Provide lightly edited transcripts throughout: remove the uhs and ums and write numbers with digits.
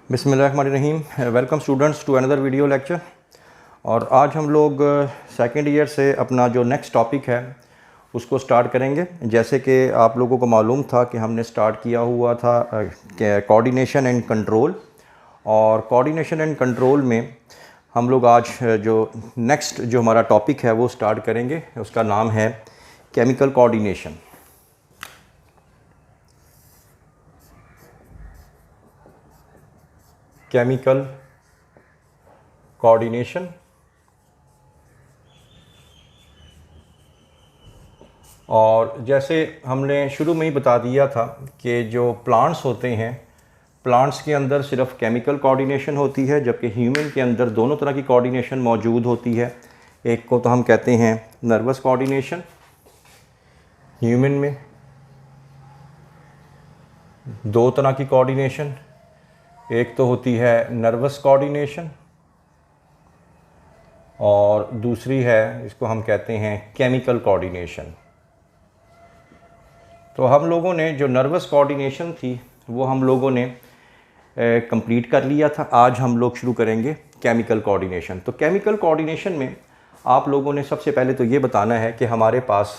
बिस्मिल्लाहिर्रहमानिर्रहीम। Welcome students to another video lecture. और आज हम लोग सेकेंड ईयर से अपना जो नेक्स्ट टॉपिक है उसको स्टार्ट करेंगे। जैसे कि आप लोगों को मालूम था कि हमने स्टार्ट किया हुआ था कोऑर्डिनेशन एंड कंट्रोल, और कोऑर्डिनेशन एंड कंट्रोल में हम लोग आज जो नेक्स्ट जो हमारा टॉपिक है वो स्टार्ट करेंगे। उसका नाम है केमिकल कोऑर्डिनेशन। Chemical coordination. और जैसे हमने शुरू में ही बता दिया था कि जो प्लांट्स होते हैं, प्लांट्स के अंदर सिर्फ केमिकल कोऑर्डिनेशन होती है, जबकि ह्यूमन के अंदर दोनों तरह की कोऑर्डिनेशन मौजूद होती है। एक को तो हम कहते हैं नर्वस कोऑर्डिनेशन, ह्यूमन में दो तरह की कोऑर्डिनेशन, एक तो होती है नर्वस कोऑर्डिनेशन और दूसरी है, इसको हम कहते हैं केमिकल कोऑर्डिनेशन। तो हम लोगों ने जो नर्वस कोऑर्डिनेशन थी वो हम लोगों ने कंप्लीट कर लिया था। आज हम लोग शुरू करेंगे केमिकल कोऑर्डिनेशन। तो केमिकल कोऑर्डिनेशन में आप लोगों ने सबसे पहले तो ये बताना है कि हमारे पास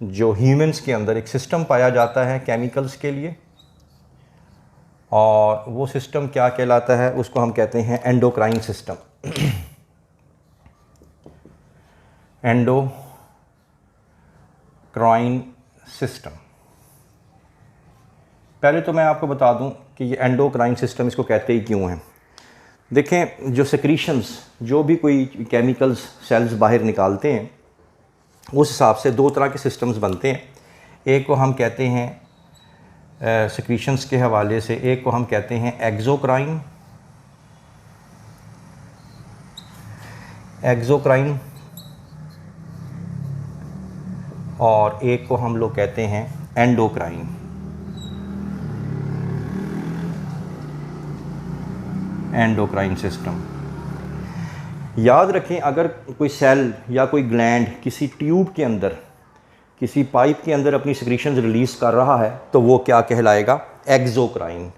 जो ह्यूमंस के अंदर एक सिस्टम पाया जाता है केमिकल्स के लिए, और वो सिस्टम क्या कहलाता है, उसको हम कहते हैं एंडोक्राइन सिस्टम। Endocrine system. पहले तो मैं आपको बता दूं कि ये एंडोक्राइन सिस्टम इसको कहते ही क्यों हैं। देखें, जो सेक्रीशंस, जो भी कोई केमिकल्स सेल्स बाहर निकालते हैं, उस हिसाब से दो तरह के सिस्टम्स बनते हैं। एक को हम कहते हैं सेक्रीशंस के हवाले से, एक को हम कहते हैं एक्सोक्राइन, और एक को हम लोग कहते हैं एंडोक्राइन। Endocrine system. याद रखें, अगर कोई सेल या कोई ग्लैंड किसी ट्यूब के अंदर, किसी पाइप के अंदर अपनी सेक्रीशंस रिलीज़ कर रहा है तो वो क्या कहलाएगा, एक्सोक्राइन।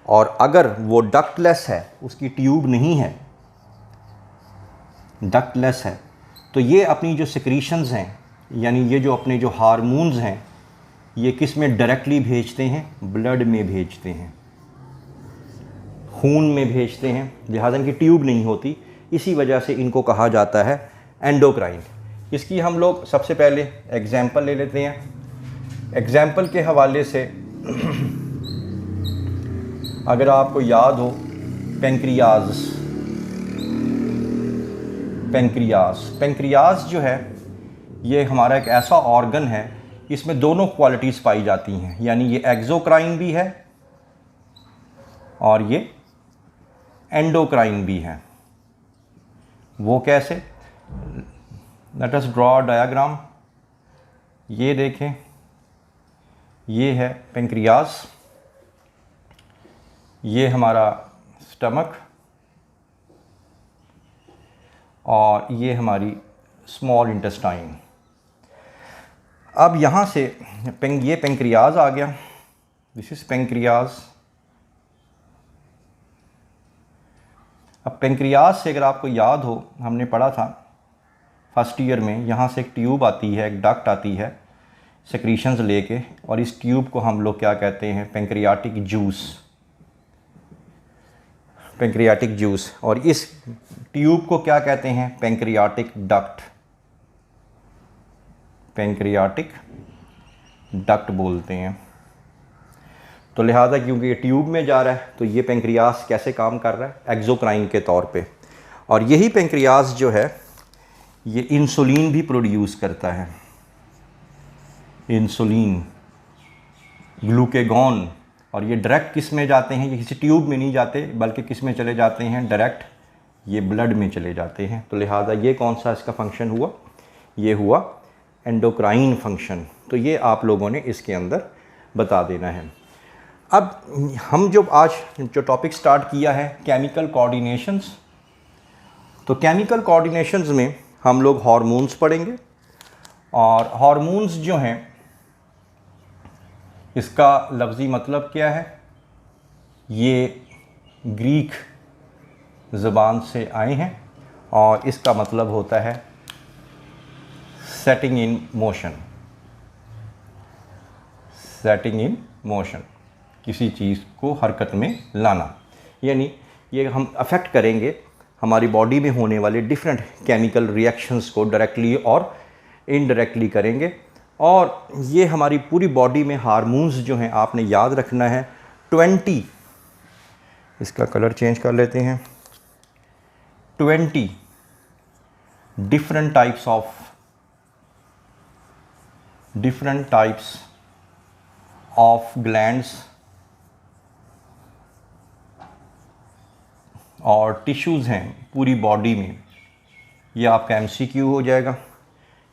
और अगर वो डक्टलेस है, उसकी ट्यूब नहीं है, डक्टलेस है, तो ये अपनी जो सेक्रीशंस हैं, यानी ये जो अपने जो हार्मोन्स हैं, ये किस में डायरेक्टली भेजते हैं, ब्लड में भेजते हैं, खून में भेजते हैं। लिहाजा इनकी ट्यूब नहीं होती, इसी वजह से इनको कहा जाता है एंडोक्राइन। इसकी हम लोग सबसे पहले एग्जाम्पल ले लेते हैं। एग्जाम्पल के हवाले से अगर आपको याद हो, पेंक्रियाज जो है, ये हमारा एक ऐसा ऑर्गन है, इसमें दोनों क्वालिटीज़ पाई जाती हैं, यानी ये एक्सोक्राइन भी है और ये एंडोक्राइन भी है। वो कैसे? Let us draw diagram. ये देखें, ये है पेंक्रियाज, ये हमारा स्टमक, और ये हमारी स्मॉल इंटेस्टाइन। अब यहाँ से ये पेंक्रियाज आ गया, दिस इज़ पेंक्रियाज। अब पेंक्रियाज से अगर आपको याद हो, हमने पढ़ा था फर्स्ट ईयर में, यहाँ से एक ट्यूब आती है, एक डक्ट आती है सेक्रीशंस लेके, और इस ट्यूब को हम लोग क्या कहते हैं, पेंक्रियाटिक जूस। Pancreatic juice. और इस ट्यूब को क्या कहते हैं, पेंक्रियाटिक डक्ट। पेंक्रियाटिक डक्ट बोलते हैं। तो लिहाजा क्योंकि ये ट्यूब में जा रहा है, तो ये पेंक्रियाज कैसे काम कर रहा है, एक्सोक्राइन के तौर पे। और यही पेंक्रियाज जो है ये इंसुलिन भी प्रोड्यूस करता है, इंसुलिन, ग्लूकेगॉन। और ये डायरेक्ट किस में जाते हैं, ये किसी ट्यूब में नहीं जाते, बल्कि किस में चले जाते हैं, डायरेक्ट ये ब्लड में चले जाते हैं। तो लिहाजा ये कौन सा इसका फंक्शन हुआ, ये हुआ एंडोक्राइन फंक्शन। तो ये आप लोगों ने इसके अंदर बता देना है। अब हम जो आज जो टॉपिक स्टार्ट किया है केमिकल कोऑर्डिनेशंस, तो केमिकल कोऑर्डिनेशंस में हम लोग हार्मोन्स पढ़ेंगे। और हार्मोन्स जो हैं, इसका लफ्ज़ी मतलब क्या है, ये ग्रीक ज़बान से आए हैं और इसका मतलब होता है setting in motion. Setting in motion, किसी चीज़ को हरकत में लाना, यानी ये हम अफेक्ट करेंगे हमारी बॉडी में होने वाले डिफरेंट केमिकल रिएक्शंस को डायरेक्टली और इनडायरेक्टली करेंगे। और ये हमारी पूरी बॉडी में हार्मोन्स जो हैं, आपने याद रखना है 20, इसका कलर चेंज कर लेते हैं, 20 डिफरेंट टाइप्स ऑफ ग्लैंड्स और टिश्यूज़ हैं पूरी बॉडी में। ये आपका MCQ हो जाएगा,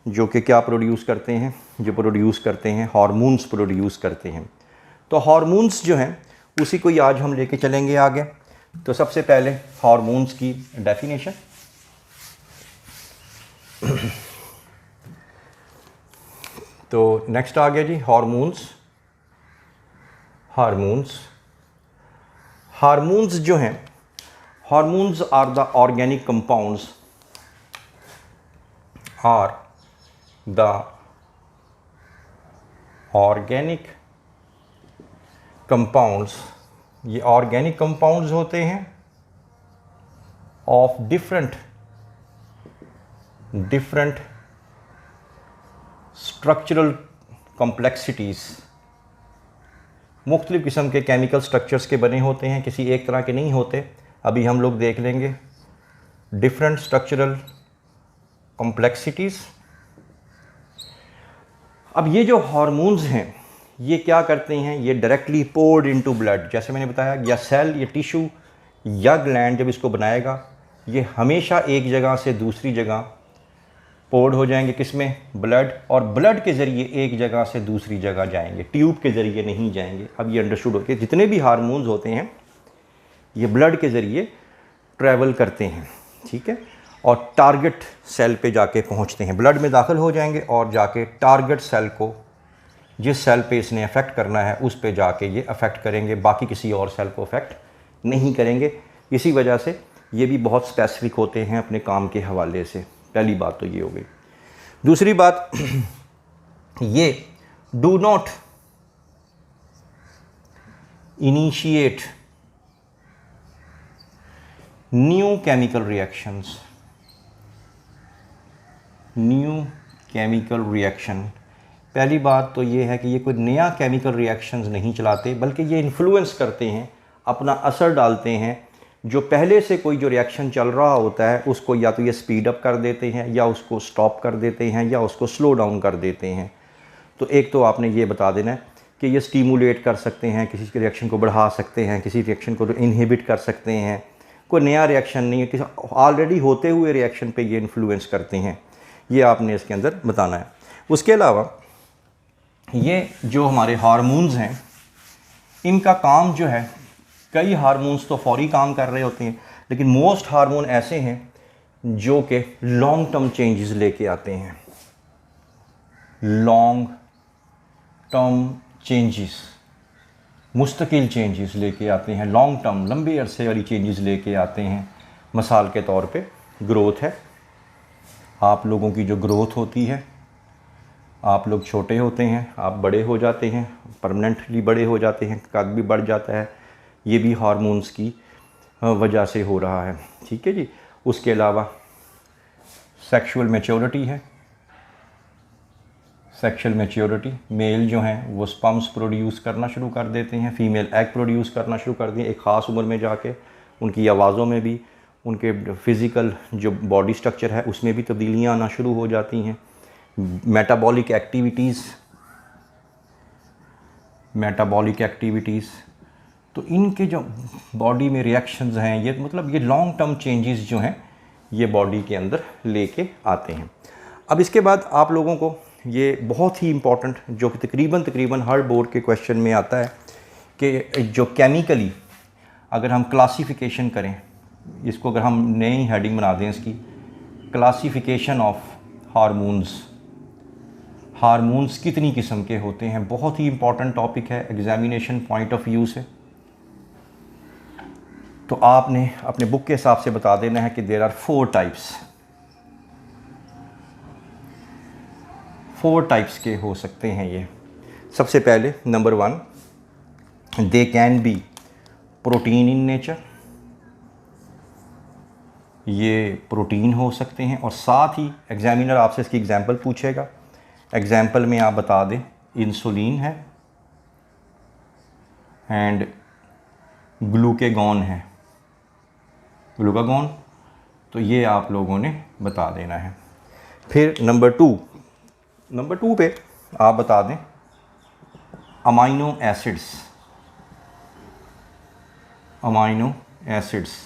जो कि क्या प्रोड्यूस करते हैं, जो प्रोड्यूस करते हैं हार्मोन्स प्रोड्यूस करते हैं। तो हार्मोन्स जो हैं उसी को ही आज हम लेके चलेंगे आगे। तो सबसे पहले हार्मोन्स की डेफिनेशन। तो नेक्स्ट आ गया जी हार्मोन्स। हार्मोन्स जो हैं, hormones are the organic compounds, ये ऑर्गेनिक कंपाउंड्स होते हैं ऑफ डिफरेंट स्ट्रक्चरल कॉम्प्लेक्सिटीज़। मुख्तलिफ़ किस्म के केमिकल स्ट्रक्चर्स के बने होते हैं, किसी एक तरह के नहीं होते। अभी हम लोग देख लेंगे डिफरेंट स्ट्रक्चरल कॉम्प्लेक्सिटीज़। अब ये जो हार्मोन्स हैं ये क्या करते हैं, ये डायरेक्टली पोर्ड इनटू ब्लड, जैसे मैंने बताया, या सेल या टिश्यू या ग्लैंड जब इसको बनाएगा, ये हमेशा एक जगह से दूसरी जगह पोर्ड हो जाएंगे, किसमें, ब्लड, और ब्लड के ज़रिए एक जगह से दूसरी जगह जाएंगे, ट्यूब के ज़रिए नहीं जाएंगे। अब ये अंडरस्टूड हो गया, जितने भी हार्मोन्स होते हैं ये ब्लड के ज़रिए ट्रैवल करते हैं, ठीक है, और टारगेट सेल पे जाके पहुंचते हैं, ब्लड में दाखिल हो जाएंगे और जाके टारगेट सेल को, जिस सेल पे इसने अफेक्ट करना है उस पे जाके ये अफेक्ट करेंगे, बाकी किसी और सेल को अफेक्ट नहीं करेंगे। इसी वजह से ये भी बहुत स्पेसिफिक होते हैं अपने काम के हवाले से। पहली बात तो ये हो गई। दूसरी बात, ये do not initiate new chemical reaction. पहली बात तो ये है कि ये कोई नया केमिकल रिएक्शंस नहीं चलाते, बल्कि ये इन्फ्लुएंस करते हैं, अपना असर डालते हैं। जो पहले से कोई जो रिएक्शन चल रहा होता है उसको या तो ये स्पीड अप कर देते हैं, या उसको स्टॉप कर देते हैं, या उसको स्लो डाउन कर देते हैं। तो एक तो आपने ये बता देना है कि ये स्टीमुलेट कर सकते हैं, किसी के रिएक्शन को बढ़ा सकते हैं, किसी रिएक्शन को इनहिबिट कर सकते हैं। कोई नया रिएक्शन नहीं है, किसी ऑलरेडी होते हुए रिएक्शन पे ये इन्फ्लुएंस करते हैं, ये आपने इसके अंदर बताना है। उसके अलावा ये जो हमारे हार्मोन्स हैं, इनका काम जो है, कई हार्मोन्स तो फौरी काम कर रहे होते हैं, लेकिन मोस्ट हार्मोन ऐसे हैं जो कि लॉन्ग टर्म चेंजेस लेके आते हैं। लॉन्ग टर्म चेंजेस, मुस्तकिल चेंजेस लेके आते हैं, लॉन्ग टर्म, लंबे अरसे वाली चेंजेस लेके आते हैं। मिसाल के तौर पे ग्रोथ है, आप लोगों की जो ग्रोथ होती है, आप लोग छोटे होते हैं, आप बड़े हो जाते हैं, परमानेंटली बड़े हो जाते हैं, कद भी बढ़ जाता है, ये भी हार्मोन्स की वजह से हो रहा है, ठीक है जी। उसके अलावा सेक्सुअल मैच्योरिटी है, सेक्सुअल मैच्योरिटी, मेल जो हैं वो स्पर्म्स प्रोड्यूस करना शुरू कर देते हैं, फीमेल एग प्रोड्यूस करना शुरू कर दिए एक ख़ास उम्र में जाके। उनकी आवाज़ों में भी, उनके फिज़िकल जो बॉडी स्ट्रक्चर है उसमें भी तब्दीलियाँ आना शुरू हो जाती हैं। मेटाबॉलिक एक्टिविटीज़, तो इनके जो बॉडी में रिएक्शंस हैं, ये मतलब ये लॉन्ग टर्म चेंजेस जो हैं ये बॉडी के अंदर लेके आते हैं। अब इसके बाद आप लोगों को ये बहुत ही इम्पॉर्टेंट, जो कि तकरीबन हर बोर्ड के क्वेश्चन में आता है, कि जो केमिकली अगर हम क्लासिफिकेशन करें, इसको अगर हम नई हेडिंग बना दें इसकी, क्लासिफिकेशन ऑफ हार्मोन्स कितनी किस्म के होते हैं, बहुत ही इम्पॉर्टेंट टॉपिक है एग्जामिनेशन पॉइंट ऑफ व्यू से। तो आपने अपने बुक के हिसाब से बता देना है कि देयर आर 4 टाइप्स, 4 टाइप्स के हो सकते हैं ये। सबसे पहले number 1, they can be protein in nature, ये प्रोटीन हो सकते हैं। और साथ ही एग्जामिनर आपसे इसकी एग्जांपल पूछेगा, एग्जांपल में आप बता दें इंसुलिन है एंड ग्लूकेगॉन है, ग्लूकागॉन, तो ये आप लोगों ने बता देना है। फिर नंबर 2 पे आप बता दें अमाइनो एसिड्स, अमाइनो एसिड्स,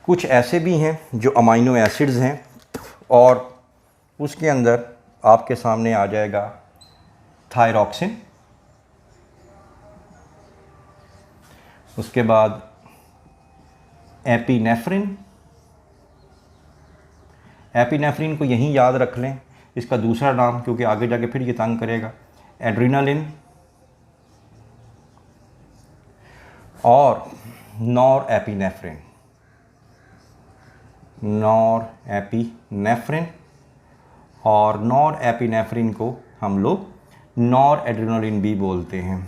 कुछ ऐसे भी हैं जो अमाइनो एसिड्स हैं और उसके अंदर आपके सामने आ जाएगा थायरॉक्सिन, उसके बाद एपिनेफ्रिन, एपिनेफ्रिन को यहीं याद रख लें, इसका दूसरा नाम क्योंकि आगे जाके फिर ये तंग करेगा, एड्रेनालिन, और नॉर एपिनेफ्रिन, नॉर एपिनेफ्रिन, और नॉर एपिनेफ्रिन को हम लोग नॉर एड्रेनालिन भी बोलते हैं।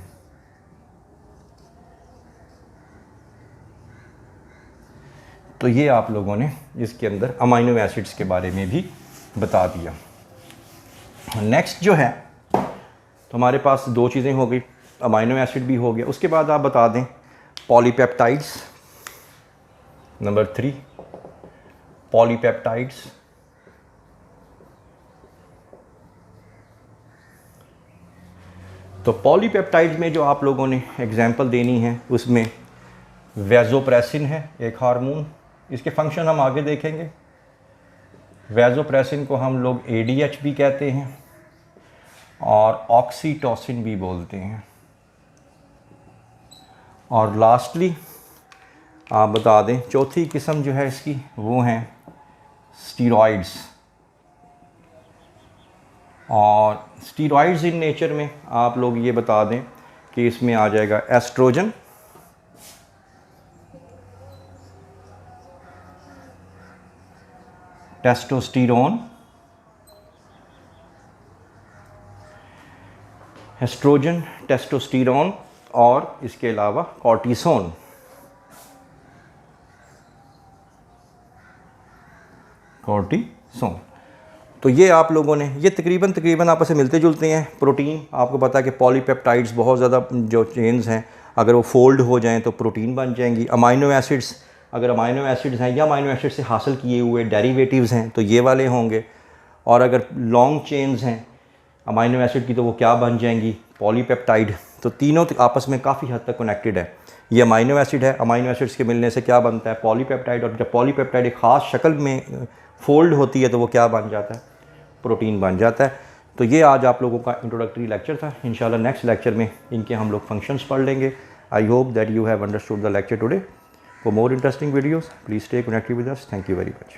तो ये आप लोगों ने इसके अंदर अमाइनो एसिड्स के बारे में भी बता दिया। नेक्स्ट जो है तो हमारे पास 2 चीज़ें हो गई, अमाइनो एसिड भी हो गया। उसके बाद आप बता दें पॉलीपेप्टाइड्स, नंबर 3 पॉलीपेप्टाइड्स। तो पॉलीपेप्टाइड्स में जो आप लोगों ने एग्जांपल देनी है उसमें वैसोप्रेसिन है एक हार्मोन, इसके फंक्शन हम आगे देखेंगे। वैसोप्रेसिन को हम लोग ADH भी कहते हैं और ऑक्सीटोसिन भी बोलते हैं। और लास्टली आप बता दें चौथी किस्म जो है इसकी वो हैं स्टीरॉइड्स। और स्टीरॉइड्स इन नेचर में आप लोग ये बता दें कि इसमें आ जाएगा एस्ट्रोजन, टेस्टोस्टेरोन, एस्ट्रोजन, टेस्टोस्टेरोन और इसके अलावा कॉर्टिसोन। कॉर्टिसोन, तो ये आप लोगों ने ये तकरीबन आपस में मिलते जुलते हैं। प्रोटीन आपको पता है कि पॉलीपेप्टाइड्स बहुत ज़्यादा जो चेन्स हैं अगर वो फोल्ड हो जाएं तो प्रोटीन बन जाएंगी। अमाइनो एसिड्स, अगर अमाइनो एसिड्स हैं या अमाइनो एसिड से हासिल किए हुए डेरिवेटिव्स हैं तो ये वाले होंगे। और अगर लॉन्ग चेन्स हैं अमाइनो एसिड की तो वो क्या बन जाएंगी, पॉलीपेप्टाइड। तो तीनों आपस में काफ़ी हद तक कनेक्टेड है। ये अमाइनो एसिड है, अमाइनो एसिड्स के मिलने से क्या बनता है, पॉलीपेप्टाइड। और जब पॉलीपेप्टाइड एक ख़ास शक्ल में फोल्ड होती है तो वो क्या बन जाता है, प्रोटीन बन जाता है। तो ये आज आप लोगों का इंट्रोडक्टरी लेक्चर था। इंशाल्लाह नेक्स्ट लेक्चर में इनके हम लोग फंक्शंस पढ़ लेंगे। I hope that you have understood the lecture today. For more interesting videos, please stay connected with us. Thank you very much.